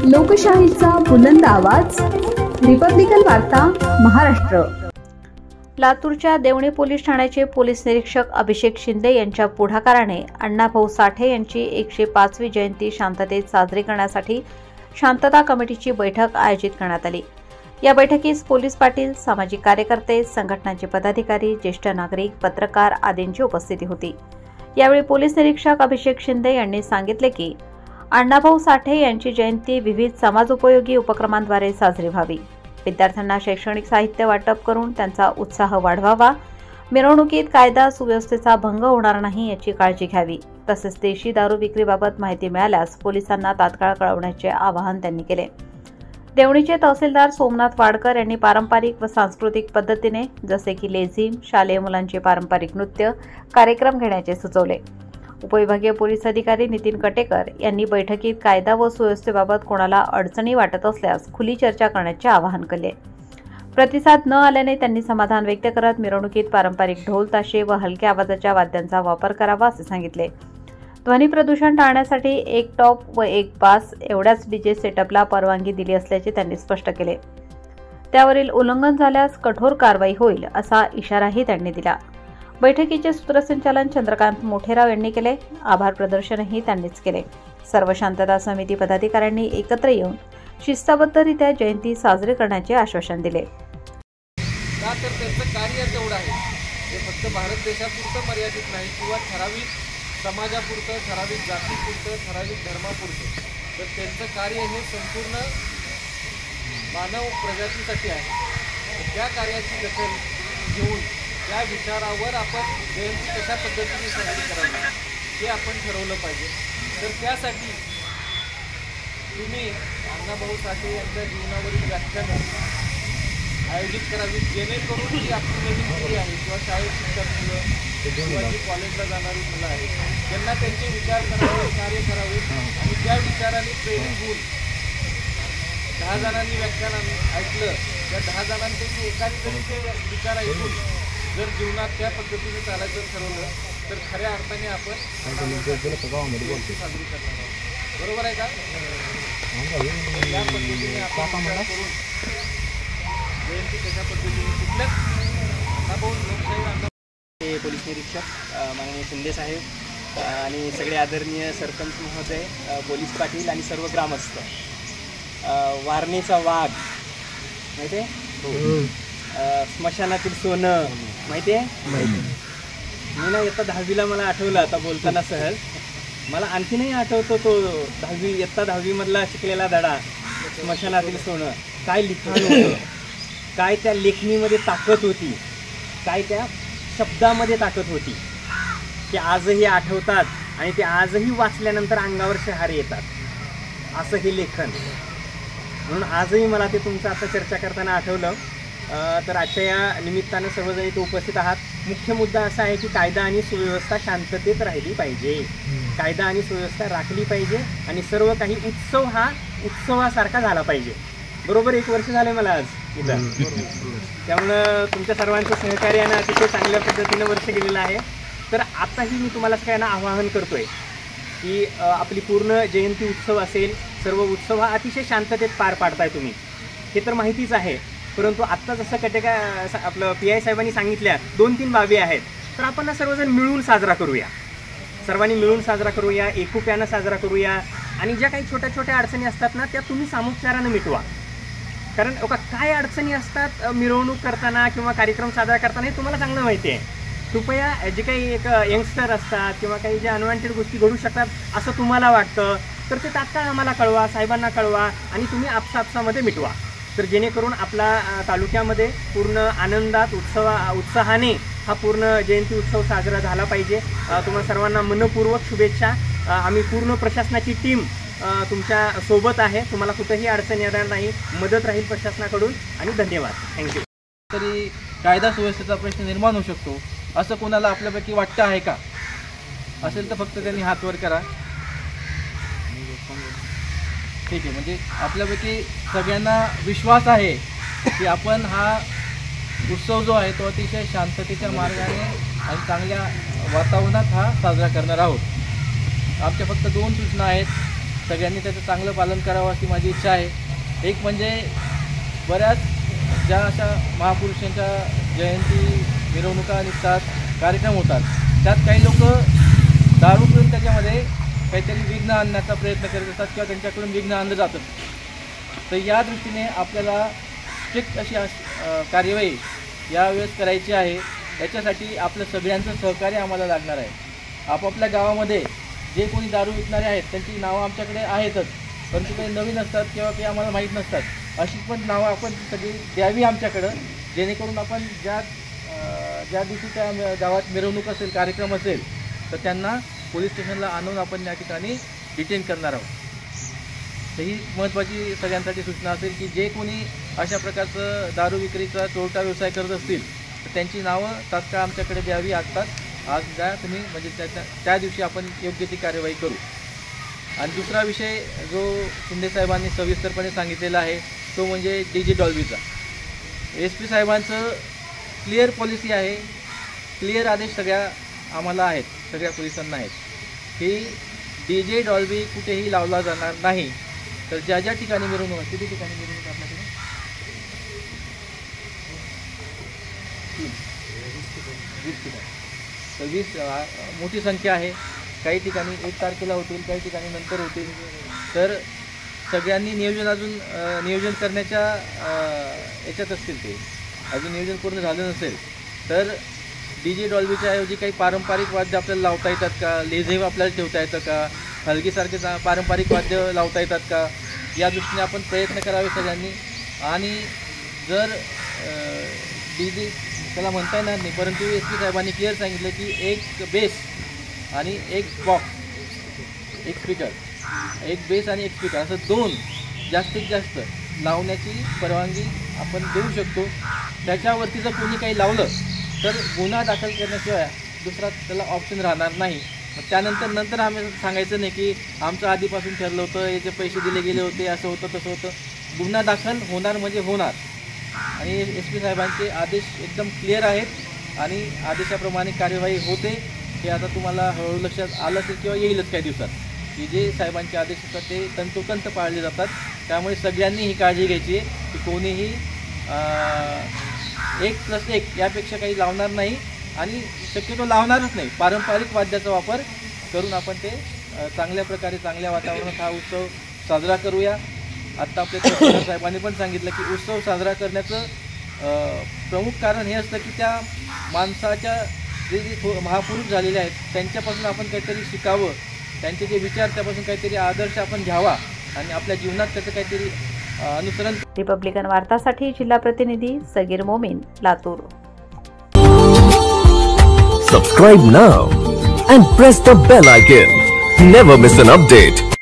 लोकशाहीचा बुलंद आवाज, रिपब्लिकन वार्ता महाराष्ट्र। लातूरच्या देवणी पोलीस ठाण्याचे पोलीस निरीक्षक अभिषेक शिंदे यांच्या पुढाकाराने अण्णाभाऊ साठे यांची 105वी जयंती शांततेत साजरी करण्यासाठी शांतता कमिटीची बैठक आयोजित करण्यात आली। या बैठकीस पोलीस पाटील, सामाजिक कार्यकर्ते, संघटनांचे पदाधिकारी, ज्येष्ठ नागरिक, पत्रकार आदींची उपस्थिती होती। यावेळी पोलीस निरीक्षक अभिषेक शिंदे यांनी सांगितले की अण्णाभाऊ साठे यांची जयंती विविध समाजोपयोगी उपक्रमांद्वारे साजरी व्हावी, विद्यार्थ्यांना शैक्षणिक साहित्य वाटप करून त्यांचा उत्साह वाढवावा, मिरवणुकीत कायदा सुव्यवस्थेचा भंग होणार नाही याची काळजी घ्यावी, तसेच देशी दारू विक्रीबाबत माहिती मिळाल्यास पोलिसांना तात्काळ कळवण्याचे आवाहन त्यांनी केले। देवणीचे तहसीलदार सोमनाथ वाडकर यांनी पारंपरिक व सांस्कृतिक पद्धतीने जसे की लेझीम, शालेय मुलांचे पारंपरिक नृत्य कार्यक्रम घेण्याचे सुचवले। उपविभागीय पोलीस अधिकारी नितीन कटेकर यांनी बैठकीत कायदा व सुव्यवस्थेबाबत कोणाला अडचणी वाटत असल्यास खुली चर्चा करण्याचे आवाहन केले। प्रतिसाद न आल्याने त्यांनी समाधान व्यक्त करत मिरवणुकीत पारंपरिक ढोल ताशे व हलक्या आवाजाच्या वाद्यांचा वापर करावा असे सांगितले। ध्वनी प्रदूषण टाळण्यासाठी एक टॉप व एक बास एवढ्याच डीजे सेटअपला परवानगी दिली असल्याचे त्यांनी स्पष्ट केले। त्यावरील उल्लंघन झाल्यास कठोर कारवाई होईल असा इशाराही त्यांनी दिला। बैठकीचे सूत्रसंचालन चंद्रकांत मोठेराव यांनी केले। आभार प्रदर्शनही त्यांनीच केले। सर्व शांतता समिती पदाधिकाऱ्यांनी एकत्र येऊन शिस्तबद्धरित्या जयंती साजरी करण्याचे आश्वासन दिले। का तर त्यांचं कार्य तेवढं आहे, ते फक्त भारत देशापुरतं मर्यादित नाही किंवा ठराविक समाजापुरतं, ठराविक जातीपुरतं, ठराविक धर्मापुरतं, तर त्यांचं कार्य हे संपूर्ण मानव प्रजातीसाठी आहे। त्या कार्याची दखल घेऊन त्या विचारावर आपण जयंती कशा पद्धतीने साजरी करावी हे आपण ठरवलं पाहिजे। तर त्यासाठी तुम्ही अण्णाभाऊ साठे यांच्या जीवनावरील व्याख्यानं आयोजित करावी, जेणेकरून जी आपली नवीन पिढी आहे किंवा शाळेत शिक्षक मुलं किंवा जी कॉलेजला जाणारी मुलं आहेत त्यांना त्यांचे विचार करावे, कार्य करावे आणि त्या विचाराने प्रेरित होऊन 10 जणांनी व्याख्यान ऐकलं, त्या 10 जणांपैकी एकाने जरी ते विचार ऐकून जर जीवनात त्या पद्धतीने चालायचं ठरवलं तर खऱ्या अर्थाने आपण साजरी करणार आहोत। बरोबर आहे का? या पद्धतीने आपण करून जयंती कशा पद्धतीने कुठल्याच पोलीस निरीक्षक माननीय शिंदे साहेब आणि सगळे आदरणीय सरपंच महोदय, पोलीस पाटील आणि सर्व ग्रामस्थ, वारणेचा वाघ माहिती आहे, स्मशानातील सोनं माहिती आहे। मी ना इयत्ता 10वीला मला आठवलं आता बोलताना सहज, मला आणखीनही आठवतो तो 10वी इयत्ता 10वी मधला शिकलेला धडा, स्मशानातील सोनं। काय लिखाण होतं, काय त्या लेखणीमध्ये ताकद होती, काय त्या शब्दामध्ये ताकद होती, ते आजही आठवतात आणि ते आजही वाचल्यानंतर अंगावर शहारे येतात, असं हे लेखन। म्हणून आजही मला ते तुमचं आता चर्चा करताना आठवलं। तर आजच्या या निमित्तानं सर्वजण इथे उपस्थित आहात। मुख्य मुद्दा असा आहे की कायदा आणि सुव्यवस्था शांततेत राहिली पाहिजे, कायदा आणि सुव्यवस्था राखली पाहिजे आणि सर्व काही उत्सव हा उत्सवासारखा झाला पाहिजे। बरोबर 1 वर्ष झाले मला आज इथं, त्यामुळं तुमच्या सर्वांचं सहकार्यानं अतिशय चांगल्या पद्धतीनं वर्ष गेलेलं आहे। तर आताही मी तुम्हाला सगळ्यांना आवाहन करतोय की आपली पूर्ण जयंती उत्सव असेल, सर्व उत्सव हा अतिशय शांततेत पार पाडताय तुम्ही, हे तर माहितीच आहे। परंतु आत्ता जसं आपलं PI साहेबांनी सांगितल्या 2-3 बाबी आहेत, तर आपण सर्वजण मिळून साजरा करूया, सर्वांनी मिळून साजरा करूया, एकोप्यानं साजरा करूया आणि ज्या काही छोट्या छोट्या अडचणी असतात ना त्या तुम्ही सामुपचारानं मिटवा। कारण काय अडचणी असतात मिरवणूक करताना किंवा कार्यक्रम साजरा करताना हे तुम्हाला चांगलं माहिती आहे। कृपया जे काही एक यंगस्टर असतात किंवा काही ज्या अनवॉन्टेड गोष्टी घडू शकतात असं तुम्हाला वाटतं तर ते तात्काळ आम्हाला कळवा, साहेबांना कळवा आणि तुम्ही आपसामध्ये मिटवा। तर जेणेकरून आपला तालुक्यामध्ये पूर्ण आनंदात उत्साहाने हा पूर्ण जयंती उत्सव साजरा झाला पाहिजे। तुम्हाला सर्वांना मनपूर्वक शुभेच्छा। आम्ही पूर्ण प्रशासनाची टीम तुमच्या सोबत आहे, तुम्हाला कुठेही अडचण येणार नाही, मदत राहील प्रशासनाकडून आणि धन्यवाद, थँक्यू। तरी कायदा सुव्यवस्थेचा प्रश्न निर्माण होऊ शकतो असं कोणाला आपल्यापैकी वाटतं आहे का? असेल तर फक्त त्यांनी हात वर करा। ठीक आहे, म्हणजे आपल्यापैकी सगळ्यांना विश्वास आहे की आपण हा उत्सव जो आहे तो अतिशय शांततेच्या मार्गाने आणि चांगल्या वातावरणात हा साजरा करणार आहोत। आमच्या फक्त 2 सूचना आहेत सगळ्यांनी त्याचं चांगलं पालन करावं अशी माझी इच्छा आहे. एक म्हणजे बऱ्याच ज्या अशा महापुरुषांच्या जयंती मिरवणुका निघतात, कार्यक्रम होतात, त्यात काही लोक दारू पिऊन त्याच्यामध्ये काहीतरी विघ्न आणण्याचा प्रयत्न करत असतात किंवा त्यांच्याकडून विघ्न आणलं जातं. तर या दृष्टीने आपल्याला स्ट्रिक्ट अशी कार्यवाही यावेळेस करायची आहे. याच्यासाठी आपलं सगळ्यांचं सहकार्य आम्हाला लागणार आहे. आपापल्या गावामध्ये जे कोणी दारू विकणारे आहेत त्यांची नावं आमच्याकडे आहेतच, परंतु काही नवीन असतात किंवा काही आम्हाला माहीत नसतात. अशी पण नावं आपण सगळी द्यावी आमच्याकडं, जेणेकरून आपण ज्या दिवशी त्या गावात मिरवणूक असेल, कार्यक्रम असेल, तर त्यांना पोलीस स्टेशनला आणून आपण या ठिकाणी डिटेन करणार आहोत. तर ही महत्त्वाची सगळ्यांसाठी सूचना असेल की जे कोणी अशा प्रकारचं दारू विक्रीचा चोरटा व्यवसाय करत असतील तर त्यांची नावं तात्काळ आमच्याकडे द्यावी. आज द्या तुम्ही, म्हणजे त्या दिवशी आपण योग्य ती कार्यवाही करू. आणि दुसरा विषय जो शिंदे साहेबांनी सविस्तरपणे सांगितलेला आहे तो म्हणजे DJ डॉल्बीचा. SP साहेबांचं क्लिअर पॉलिसी आहे, क्लिअर आदेश सगळ्या आम्हाला आहेत, सगळ्या पोलिसांना आहेत की DJ डॉल्बी कुठेही लावला जाणार नाही. तर ज्या ज्या ठिकाणी मिरवणूक, किती ठिकाणी मिरवणूक आपल्याकडे 20 ठिकाणी, तर 20 मोठी संख्या आहे. काही ठिकाणी 1 तारखेला होतील, काही ठिकाणी नंतर होतील. तर सगळ्यांनी नियोजन करण्याच्या याच्यात असतील. ते अजून नियोजन पूर्ण झालं नसेल तर DJ डॉल्बीच्या ऐवजी काही पारंपरिक वाद्य आपल्याला लावता येतात का, लेझिम आपल्याला ठेवता येतं का, हलगीसारखे पारंपरिक वाद्य लावता येतात का, या दृष्टीने आपण प्रयत्न करावे सगळ्यांनी. आणि जर DJ त्याला म्हणता येणार नाही, परंतु SP साहेबांनी क्लिअर सांगितलं की एक बेस आणि एक बॉक्स, एक स्पीकर, एक बेस आणि एक स्पीकर, असं 2 जास्तीत जास्त लावण्याची परवानगी आपण देऊ शकतो. त्याच्यावरती जर कोणी काही लावलं तर गुन्हा दाखल करण्याशिवाय दुसरा त्याला ऑप्शन राहणार नाही. मग त्यानंतर आम्ही सांगायचं नाही की आमचं आधीपासून ठरलं होतं, याचे पैसे दिले गेले होते, असं होतं तसं होतं. गुन्हा दाखल होणार म्हणजे होणार. आणि SP साहेबांचे आदेश एकदम क्लिअर आहेत आणि आदेशाप्रमाणे कार्यवाही होते. हे आता तुम्हाला हळूहळू लक्षात आलं असेल किंवा येईलच काही दिवसात की जे साहेबांचे आदेश असतात ते तंतोतंत पाळले जातात. त्यामुळे सगळ्यांनी ही काळजी घ्यायची आहे की कोणीही 1+1 यापेक्षा काही लावणार नाही आणि शक्यतो लावणारच नाही. पारंपरिक वाद्याचा वापर करून आपण ते चांगल्या प्रकारे, चांगल्या वातावरणात हा उत्सव साजरा करूया. आत्ता आपल्या तहसीलदार साहेबांनी पण सांगितलं की उत्सव साजरा करण्याचं प्रमुख कारण हे असतं की त्या माणसाच्या जे महापुरुष झालेले आहेत त्यांच्यापासून आपण काहीतरी शिकावं, त्यांचे जे विचार त्यापासून काहीतरी आदर्श आपण घ्यावा आणि आपल्या जीवनात त्याचं काहीतरी अनुसरण. रिपब्लिकन वार्तासाठी जिल्हा प्रतिनिधी Sagir Momin, Latur. Subscribe now and press the bell icon. Never miss an update.